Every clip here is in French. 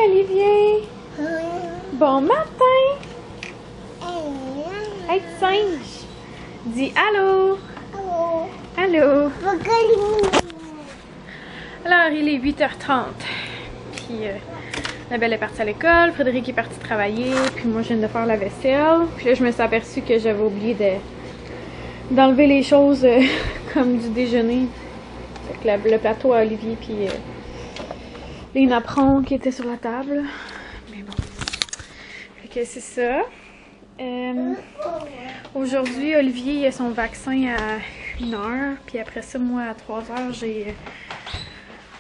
Olivier! Bon matin! Hey, singe! Dis allô! Allô! Alors, il est 8h30. Puis, Annabelle est partie à l'école, Frédéric est parti travailler, puis moi, je viens de faire la vaisselle. Puis là, je me suis aperçue que j'avais oublié d'enlever les choses comme du déjeuner. Fait que le plateau à Olivier, puis les napperons qui étaient sur la table. Mais bon. Fait que c'est ça. Aujourd'hui, Olivier a son vaccin à 1h. Puis après ça, moi, à 3h, j'ai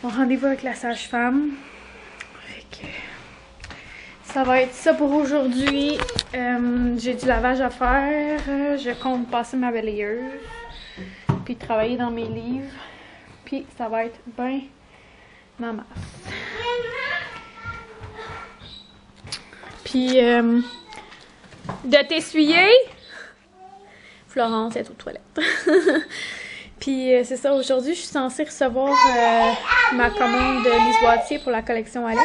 mon rendez-vous avec la sage-femme. Fait que ça va être ça pour aujourd'hui. J'ai du lavage à faire. Je compte passer ma balayeuse. Puis travailler dans mes livres. Puis ça va être bien ma masse. Puis de t'essuyer. Florence est aux toilettes. Puis c'est ça, aujourd'hui je suis censée recevoir ma commande de Lise Wattier pour la collection Alex.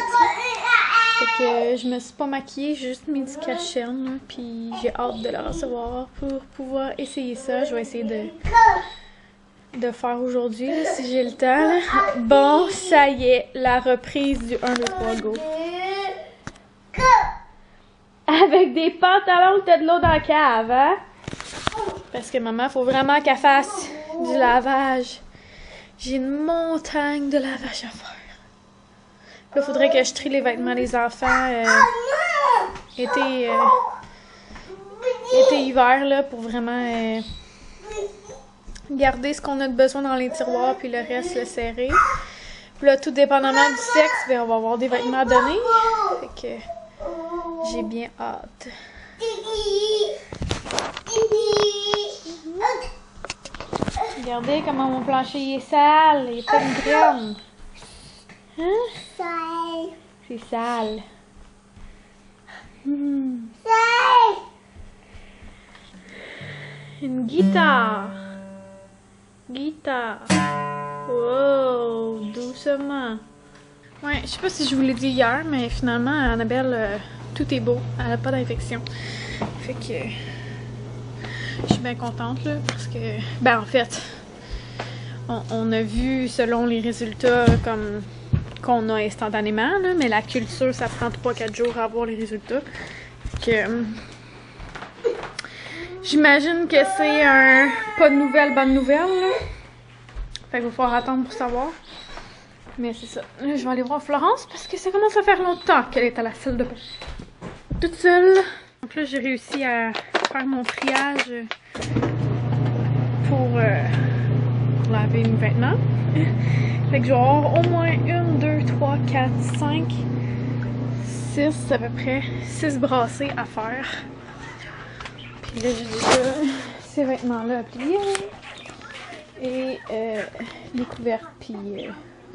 Fait que je me suis pas maquillée, j'ai juste mis du cache-cerne. Puis j'ai hâte de la recevoir pour pouvoir essayer ça. Je vais essayer de faire aujourd'hui si j'ai le temps. Là. Bon, ça y est, la reprise du 1, 2, 3, go. Avec des pantalons que t'as de l'eau dans la cave, hein? Parce que maman, faut vraiment qu'elle fasse du lavage. J'ai une montagne de lavage à faire. Là, faudrait que je trie les vêtements des enfants été-hiver, là, pour vraiment garder ce qu'on a de besoin dans les tiroirs, puis le reste, le serrer. Puis là, tout dépendamment du sexe, ben, on va avoir des vêtements à donner. Fait que j'ai bien hâte. Regardez comment mon plancher est sale, il est plein de graines. Hein? C'est sale. Une guitare. Wow, doucement. Ouais, je sais pas si je vous l'ai dit hier, mais finalement, Annabelle, tout est beau. Elle a pas d'infection. Fait que je suis bien contente, là, parce que, ben en fait, on a vu selon les résultats comme qu'on a instantanément, là, mais la culture, ça prend 3-4 jours à avoir les résultats. Fait que j'imagine que c'est un pas de nouvelles, bonne nouvelle, là. Fait qu'il va falloir attendre pour savoir. Mais c'est ça. Là, je vais aller voir Florence parce que ça commence à faire longtemps qu'elle est à la salle de bain. Toute seule. Donc là, j'ai réussi à faire mon triage pour laver mes vêtements. Fait que je vais avoir au moins 1, 2, 3, 4, 5, 6, à peu près 6 brassées à faire. Puis là, j'ai déjà ces vêtements-là à plier. Et les couvertes, puis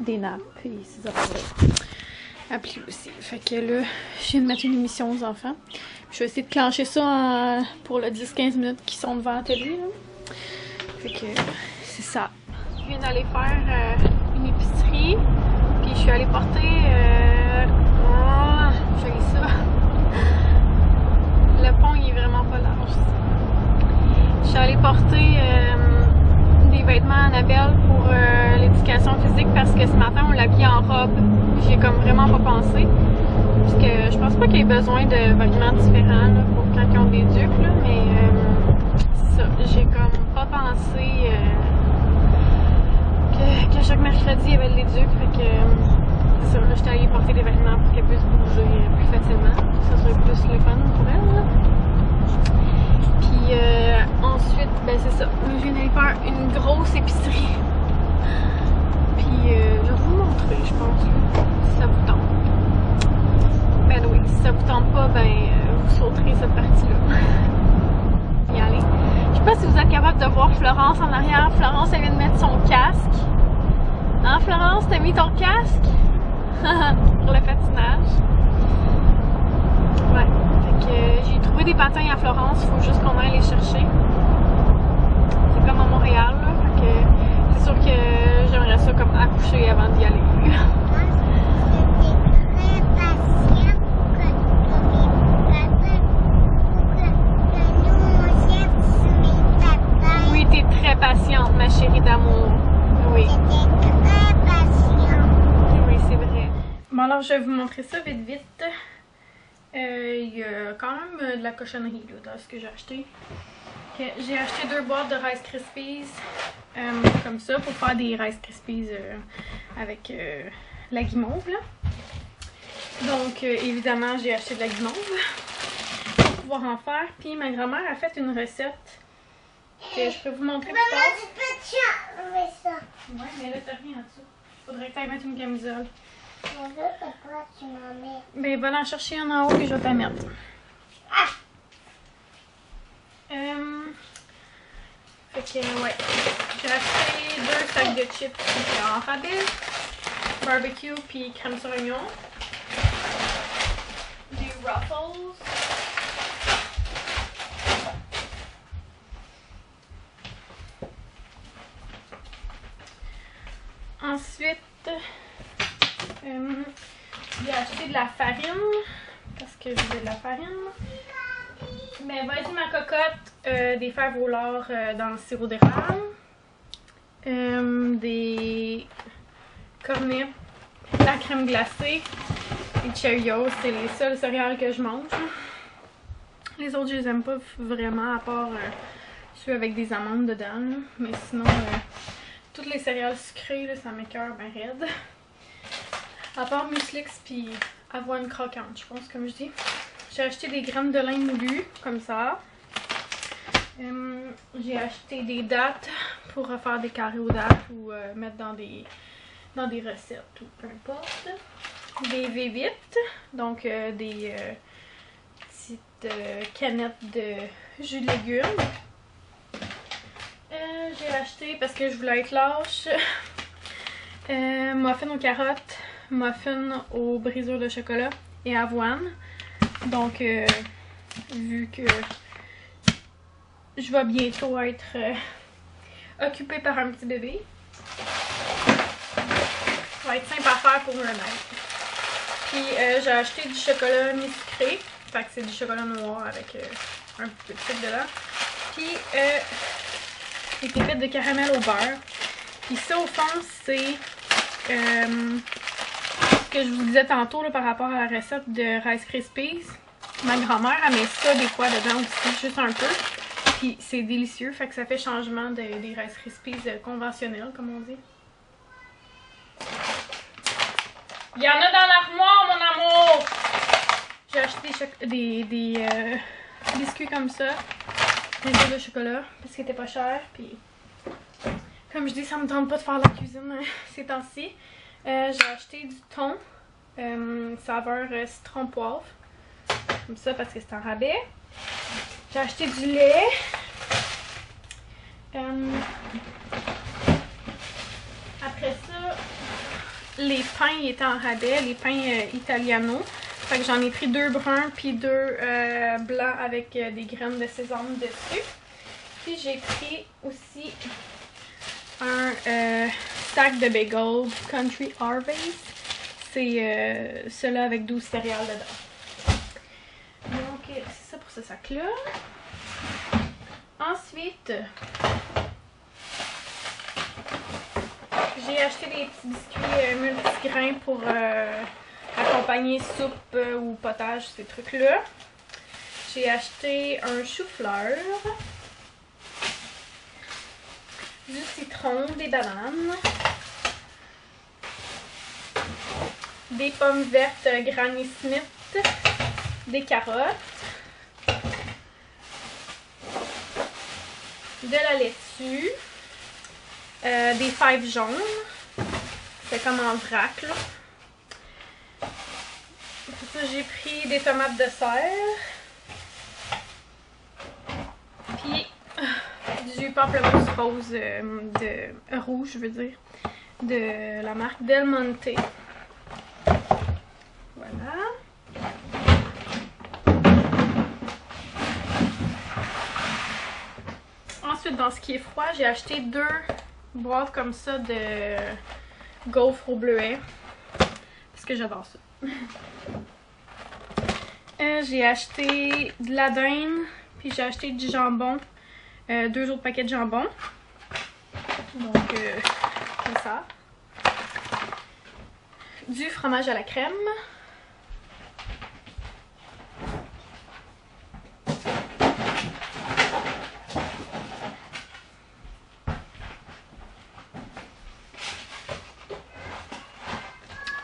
des nappes, puis ces affaires-là à plier aussi. Fait que là, je viens de mettre une émission aux enfants. Je vais essayer de clencher ça pour le 10-15 minutes qui sont devant la télé. Là. Fait que c'est ça. Je viens d'aller faire une épicerie, puis je suis allée porter... j'ai ça. Le pont, il est vraiment pas large. Je suis allée porter des vêtements à Annabelle pour l'éducation physique parce que ce matin, on l'habille en robe. J'ai comme vraiment pas pensé. Parce que je pense pas qu'il y ait besoin de vêtements différents là, pour quand ils ont des ducs, là, mais c'est ça. J'ai comme pas pensé que chaque mercredi il y avait les ducs. Fait que c'est ça, là, j'étais allée porter des vêtements pour qu'elle puisse bouger plus facilement. Ça serait plus le fun pour elle. Là. Puis ensuite, ben c'est ça. Je viens d'aller faire une grosse épicerie. Puis je vais vous montrer, je pense, si ça vous tente. Ben oui, si ça vous tente pas, ben vous sauterez cette partie-là. Y aller. Je sais pas si vous êtes capable de voir Florence en arrière. Florence, elle vient de mettre son casque. Hein, Florence, t'as mis ton casque? Pour le patinage. Ouais. Fait que j'ai trouvé des patins à Florence, il faut juste qu'on aille les chercher. C'est comme à Montréal, là. Fait que c'est sûr que j'aimerais ça comme accoucher avant d'y aller. je vais vous montrer ça vite vite. Il y a quand même de la cochonnerie là, dans ce que j'ai acheté. Okay, j'ai acheté 2 boîtes de Rice Krispies comme ça pour faire des Rice Krispies avec la guimauve là. Donc évidemment j'ai acheté de la guimauve pour pouvoir en faire. Puis ma grand-mère a fait une recette que je peux vous montrer plus tard. Tu peux enlever ça. Ouais, mais là t'as rien en dessous. Faudrait que tu ailles mettre une camisole. Mais là, c'est pas tu m'en mets. Ben va en chercher un en haut et je vais t'en mettre. Ah! Fait que ouais, j'ai acheté 2 sacs de chips en rabais, barbecue puis crème sur oignon, des Ruffles, ensuite j'ai acheté de la farine parce que je voulais de la farine. Ben vas-y ma cocotte, des fèves au lard dans le sirop d'érable, des cornets, la crème glacée, les Cheerios, c'est les seuls céréales que je mange. Les autres je les aime pas vraiment à part ceux avec des amandes dedans, là. Mais sinon toutes les céréales sucrées là, ça m'écoeure ben raide. À part Muslix puis avoine croquante, je pense comme je dis. J'ai acheté des graines de lin moulu, comme ça. J'ai acheté des dattes pour faire des carrés aux dattes ou mettre dans des recettes ou peu importe. Des V8, donc des petites canettes de jus de légumes. J'ai acheté, parce que je voulais être lâche, muffin aux carottes, muffin aux brisures de chocolat et avoine. Donc, vu que je vais bientôt être occupée par un petit bébé, ça va être simple à faire pour eux-mêmes. Puis, j'ai acheté du chocolat mi-sucré, fait que c'est du chocolat noir avec un peu de sucre dedans. Puis, des pépites de caramel au beurre. Puis ça, au fond, c'est ce que je vous disais tantôt là, par rapport à la recette de Rice Krispies. Ma grand-mère, elle met ça des fois dedans aussi, juste un peu. Puis c'est délicieux, fait que ça fait changement des Rice Krispies conventionnels, comme on dit. Il y en a dans l'armoire, mon amour! J'ai acheté des biscuits comme ça, des œufs de chocolat, parce qu'ils étaient pas chers. Puis, comme je dis, ça me tente pas de faire la cuisine ces temps-ci. J'ai acheté du thon, saveur citron poivre, comme ça parce que c'est en rabais. J'ai acheté du lait. Après ça, les pains étaient en rabais, les pains italiano. Fait que j'en ai pris 2 bruns puis 2 blancs avec des graines de sésame dessus. Puis j'ai pris aussi un sac de bagels Country Harvest. C'est ceux-là avec 12 céréales dedans. Donc c'est ça pour ce sac-là. Ensuite, j'ai acheté des petits biscuits multigrains pour accompagner soupe ou potage, ces trucs-là. J'ai acheté un chou-fleur, du citron, des bananes, des pommes vertes Granny Smith, des carottes, de la laitue, des fèves jaunes, c'est comme en vrac là. Pour ça j'ai pris des tomates de serre, puis du pamplemousse rose rouge, je veux dire, de la marque Del Monte. Voilà. Ensuite, dans ce qui est froid, j'ai acheté 2 boîtes comme ça de gaufres au bleuet. Parce que j'adore ça. J'ai acheté de la dinde, puis j'ai acheté du jambon. 2 autres paquets de jambon. Donc, c'est ça. du fromage à la crème.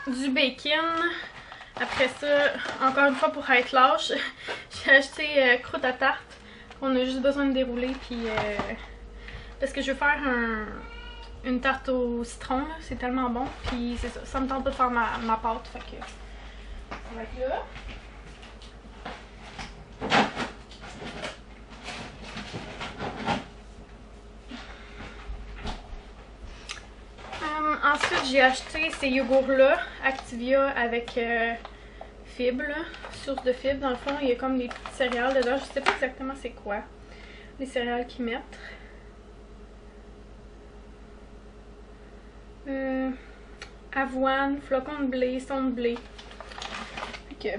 Du bacon. Après ça, encore une fois pour être lâche, j'ai acheté croûte à tarte. On a juste besoin de dérouler puis parce que je veux faire une tarte au citron, c'est tellement bon. Puis c'est ça, ça me tente pas de faire ma pâte, fait que ça va être là. Ensuite, j'ai acheté ces yogourts-là, Activia avec fibres, source de fibres. Dans le fond, il y a comme des petites céréales dedans. Je sais pas exactement c'est quoi, les céréales qu'ils mettent. Avoine, flocons de blé, son de blé. Okay.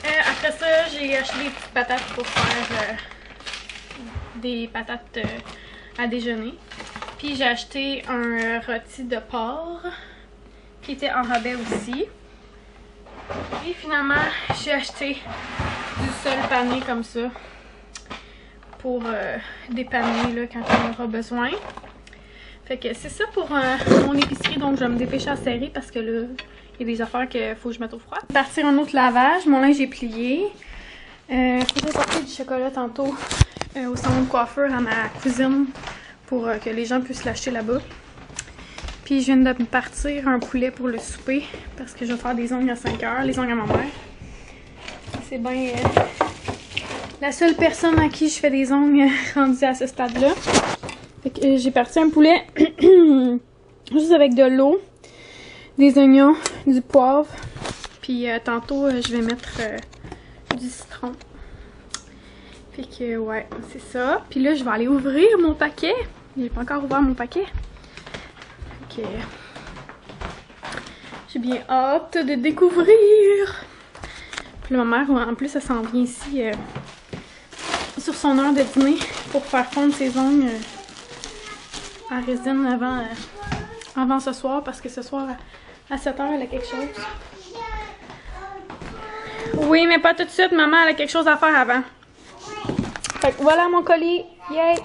Après ça, j'ai acheté des petites patates pour faire des patates à déjeuner. Puis j'ai acheté un rôti de porc qui était en rabais aussi. Et finalement, j'ai acheté du sol pané comme ça pour dépanner là, quand on aura besoin. Fait que c'est ça pour mon épicerie, donc je vais me dépêcher à serrer parce que là, il y a des affaires qu'il faut que je mette au froid. Partir un autre lavage, mon linge est plié. Faudrait porter du chocolat tantôt au salon de coiffeur à ma cousine pour que les gens puissent l'acheter là-bas. Puis je viens de me partir un poulet pour le souper parce que je vais faire des ongles à 5 h, les ongles à ma mère. C'est bien la seule personne à qui je fais des ongles rendue à ce stade-là. Fait que j'ai parti un poulet juste avec de l'eau, des oignons, du poivre. Puis tantôt je vais mettre du citron. Fait que ouais, c'est ça. Puis là je vais aller ouvrir mon paquet. J'ai pas encore ouvert mon paquet. Fait que j'ai bien hâte de découvrir. Puis là, ma mère en plus elle s'en vient ici sur son heure de dîner pour faire fondre ses ongles à résine avant ce soir, parce que ce soir à 7 h elle a quelque chose. Oui, mais pas tout de suite, maman, elle a quelque chose à faire avant. Fait que voilà mon colis, yay!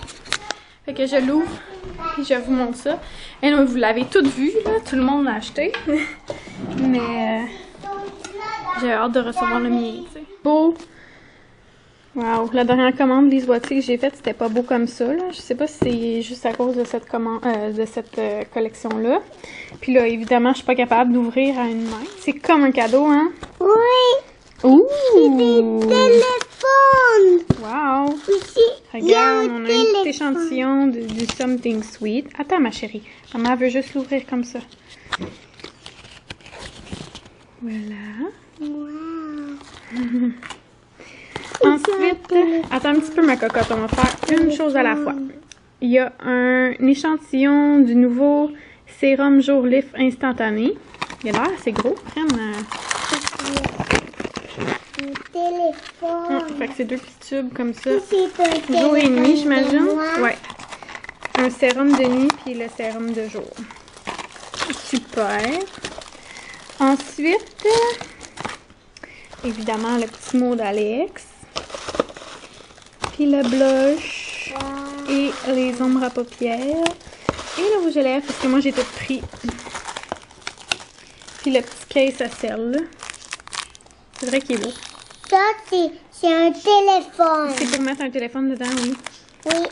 Fait que je l'ouvre et je vous montre ça. Et donc, vous l'avez toutes vu, là, tout le monde l'a acheté. Mais j'ai hâte de recevoir le mien, tu sais. Beau! Wow, la dernière commande Lise Wattier que j'ai faite, c'était pas beau comme ça, là. Je sais pas si c'est juste à cause de cette collection-là. Puis là, évidemment, je suis pas capable d'ouvrir à une main. C'est comme un cadeau, hein? Oui! Ouh! C'est des téléphones! Wow! Ici, Regarde, on a un petit échantillon du Something Sweet. Attends, ma chérie. Maman veut juste l'ouvrir comme ça. Voilà. Wow! Ensuite, attends un petit peu ma cocotte, on va faire une chose à la fois. Il y a un échantillon du nouveau sérum Jour Lift instantané. Il a l'air assez gros, vraiment. Un téléphone. Fait que c'est deux petits tubes comme ça. C'est un Jour et nuit, téléphone j'imagine. de moi. Ouais. Un sérum de nuit puis le sérum de jour. Super. Ensuite, évidemment, le petit mot d'Alex. Puis le blush. Et les ombres à paupières. Et le rouge à lèvres, parce que moi j'ai tout pris. Puis le petit case à sel, là. C'est vrai qu'il est beau. Ça, c'est un téléphone. C'est pour mettre un téléphone dedans, oui. Oui.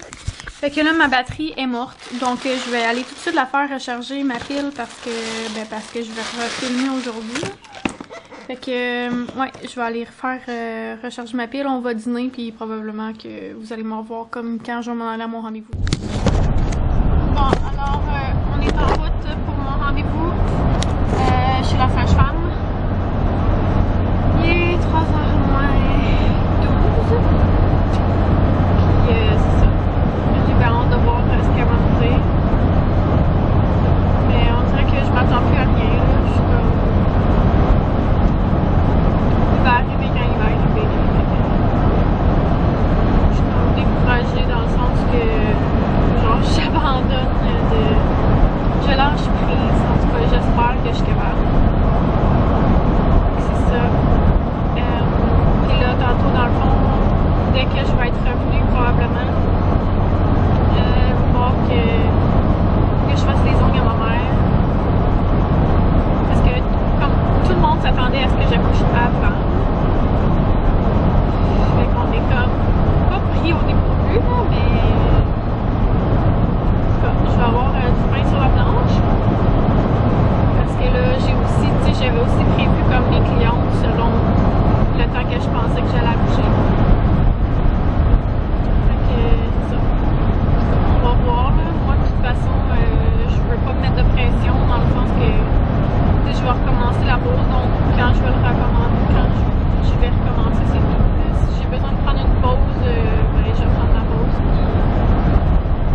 Fait que là, ma batterie est morte. Donc, je vais aller tout de suite la faire recharger, ma pile, parce que je vais refilmer aujourd'hui. Fait que, ouais, je vais aller refaire recharger ma pile. On va dîner, puis probablement que vous allez me revoir comme quand je vais m'en aller à mon rendez-vous. Bon, alors, on est en route pour mon rendez-vous chez la sage-femme. Il est 3h moins 12. Puis, c'est ça. J'ai bien hâte de voir ce qu'elle va me dire. Mais on dirait que je m'attends plus à rien, là. Je suis comme... Il va arriver quand il va arriver. Je suis comme découragée dans le sens que, genre, j'abandonne de... Je lâche prise, en tout cas. s'attendait à ce que j'accouche avant. Fait qu'on est comme pas pris au dépourvu, là, mais je vais avoir du pain sur la planche. Parce que là, j'ai aussi, tu sais, j'avais aussi prévu comme mes clientes selon le temps que je pensais que j'allais accoucher. Fait que ça. On va voir, là. Moi, de toute façon, je veux pas me mettre de pression dans le sens que je vais recommencer la pause. Donc, quand je vais le recommencer, quand je vais recommencer, c'est tout. Si j'ai besoin de prendre une pause, ben, je vais prendre la pause. Puis,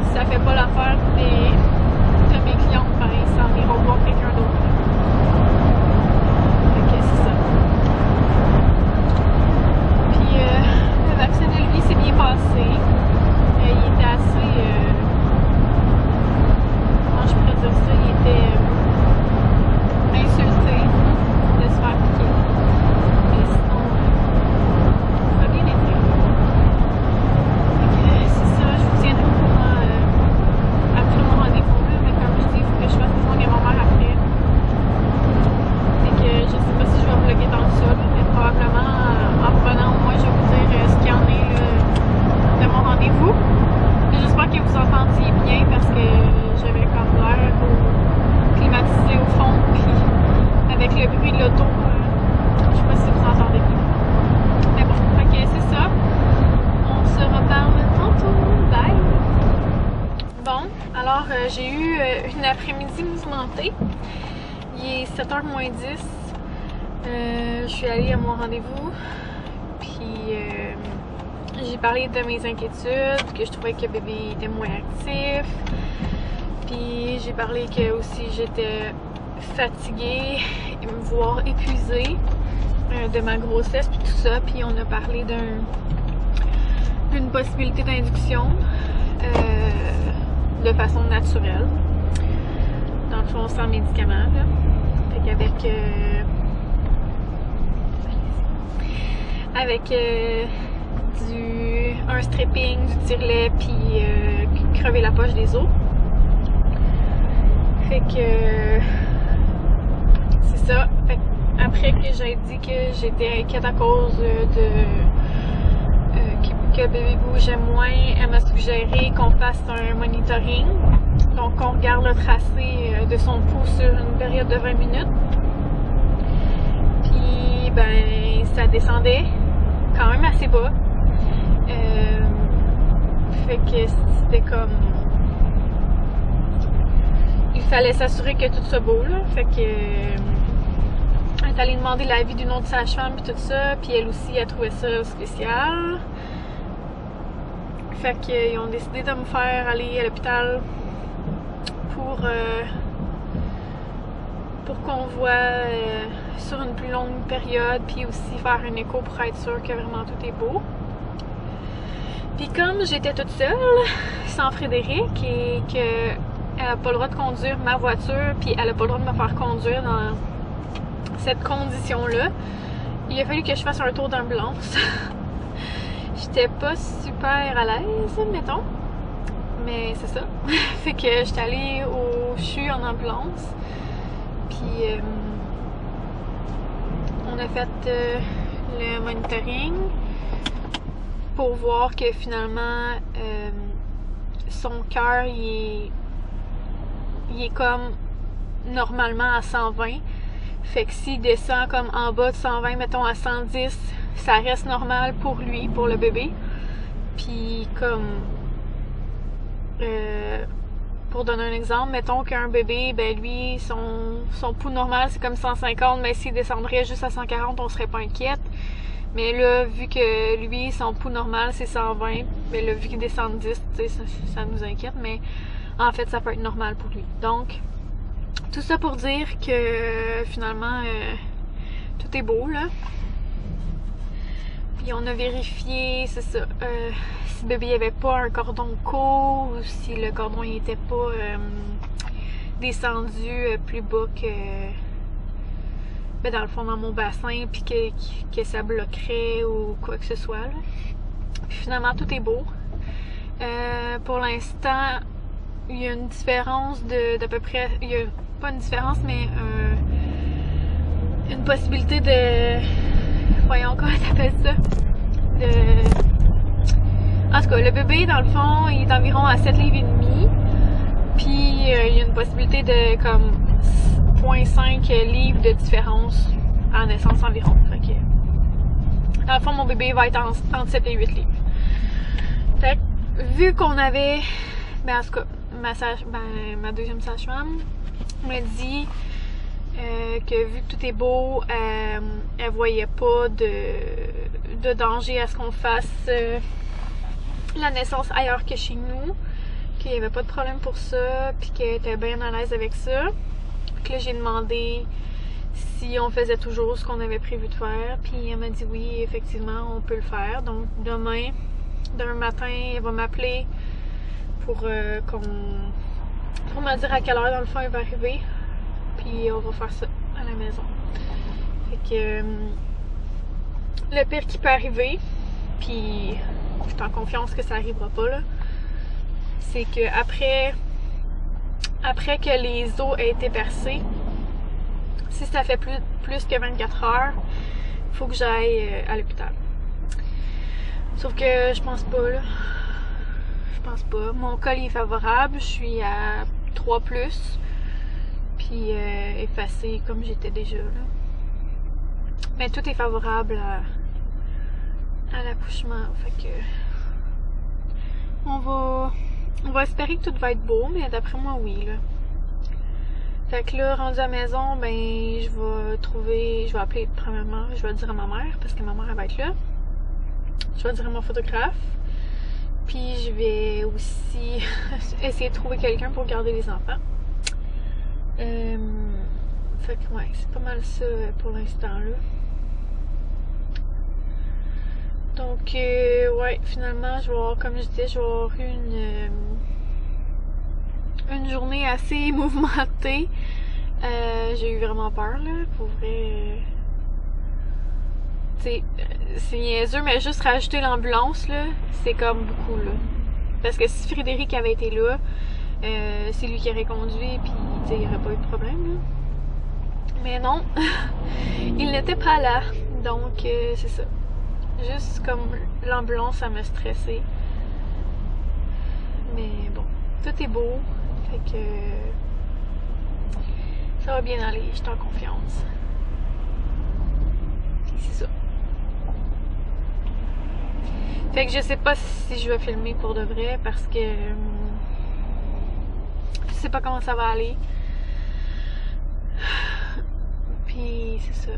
si ça fait pas l'affaire de mes clientes, ben, ça en ira voir quelqu'un d'autre. Fait que c'est ça. Puis, le vaccin de Lévis s'est bien passé. Il était assez... comment je pourrais dire ça? Il était insulté de se faire piquer. Mais sinon, ça a bien été. Fait que c'est ça, je vous tiendrai au courant après mon rendez-vous. Mais comme je dis, il faut que je fasse des soins à ma mère après. Fait que je sais pas si je vais vlogger dans ça, mais probablement en revenant, moi je vais vous dire ce qu'il y en est de mon rendez-vous. J'espère que vous entendiez bien parce que j'avais comme l'air climatisé au fond, puis avec le bruit de l'auto, je sais pas si vous entendez bien. Mais bon, fait que c'est ça. On se reparle tantôt. Bye! Bon, alors j'ai eu une après-midi mouvementée. Il est 7h moins 10. Je suis allée à mon rendez-vous. Puis j'ai parlé de mes inquiétudes, que je trouvais que bébé était moins actif. Puis j'ai parlé que aussi j'étais fatiguée, voire épuisée de ma grossesse puis tout ça. Puis on a parlé d'une possibilité d'induction de façon naturelle. Dans le fond, sans médicaments. Là. Fait qu'avec un stripping, du tire-lait, puis crever la poche des os. Fait que c'est ça. Fait que après que j'ai dit que j'étais inquiète à cause que bébé bougeait moins, elle m'a suggéré qu'on fasse un monitoring. Donc on regarde le tracé de son pouls sur une période de 20 minutes. Puis ben ça descendait quand même assez bas. Fait que c'était comme... Il fallait s'assurer que tout soit beau, là. Fait que... elle est allée demander l'avis d'une autre sage-femme puis tout ça. Puis elle aussi, elle trouvait ça spécial. Fait qu'ils ont décidé de me faire aller à l'hôpital pour qu'on voit sur une plus longue période, puis aussi faire un écho pour être sûr que vraiment tout est beau. Puis comme j'étais toute seule, sans Frédéric, et qu'elle n'a pas le droit de conduire ma voiture, puis elle n'a pas le droit de me faire conduire dans cette condition-là, il a fallu que je fasse un tour d'ambulance. J'étais pas super à l'aise, mettons, mais c'est ça. Fait que j'étais allée au CHU en ambulance, puis on a fait le monitoring pour voir que finalement son cœur il est comme normalement à 120. Fait que s'il descend comme en bas de 120, mettons à 110, ça reste normal pour lui, pour le bébé. Puis comme pour donner un exemple, mettons qu'un bébé, ben lui, son pouls normal c'est comme 150, mais s'il descendrait juste à 140, on serait pas inquiète. Mais là, vu que lui, son pouls normal c'est 120, ben là, vu qu'il descend 10, ça nous inquiète, mais en fait, ça peut être normal pour lui. Donc, tout ça pour dire que finalement, tout est beau, là. Puis on a vérifié, c'est ça, si le bébé avait pas un cordon court, ou si le cordon n'était pas descendu plus bas que... ben dans le fond, dans mon bassin, puis que ça bloquerait ou quoi que ce soit, là. Puis finalement, tout est beau. Pour l'instant, il y a une différence d'à peu près... Il y a pas une différence, mais une possibilité de... Voyons, comment t'appelles ça? En tout cas, le bébé, dans le fond, il est environ à 7 livres et demi. Puis, il y a une possibilité de comme 0,5 livres de différence en naissance environ. Fait que, dans le fond, mon bébé va être entre 7 et 8 livres. Fait que, vu qu'on avait... Ben, en tout cas, ma deuxième sage-femme m'a dit que vu que tout est beau, elle voyait pas de danger à ce qu'on fasse la naissance ailleurs que chez nous, qu'il n'y avait pas de problème pour ça, puis qu'elle était bien à l'aise avec ça. Puis là, j'ai demandé si on faisait toujours ce qu'on avait prévu de faire, puis elle m'a dit oui, effectivement, on peut le faire. Donc demain matin, elle va m'appeler pour me dire à quelle heure dans le fond elle va arriver, puis on va faire ça à la maison. Fait que le pire qui peut arriver, puis je suis en confiance que ça arrivera pas là, c'est que après que les os aient été percés, si ça fait plus que 24 heures, il faut que j'aille à l'hôpital. Sauf que je pense pas là. Je pense pas. Mon col est favorable, je suis à 3+, puis effacée comme j'étais déjà là. Mais tout est favorable à l'accouchement, fait que on va espérer que tout va être beau, mais d'après moi oui là. Fait que là, rendu à la maison, ben je vais appeler premièrement, je vais dire à ma mère, parce que ma mère elle va être là. Je vais dire à mon photographe. Puis je vais aussi essayer de trouver quelqu'un pour garder les enfants. Fait que ouais, c'est pas mal ça pour l'instant là. Donc ouais, finalement je vais avoir, comme je disais, je vais avoir eu une journée assez mouvementée. J'ai eu vraiment peur là, pour vrai. C'est niaiseux, mais juste rajouter l'ambulance, là, c'est comme beaucoup, là. Parce que si Frédéric avait été là, c'est lui qui aurait conduit, puis il n'y aurait pas eu de problème, là. Mais non, il n'était pas là, donc c'est ça. Juste comme l'ambulance, ça m'a stressée. Mais bon, tout est beau, fait que ça va bien aller, je suis en confiance. C'est ça. Fait que je sais pas si je vais filmer pour de vrai parce que je sais pas comment ça va aller. Puis c'est ça.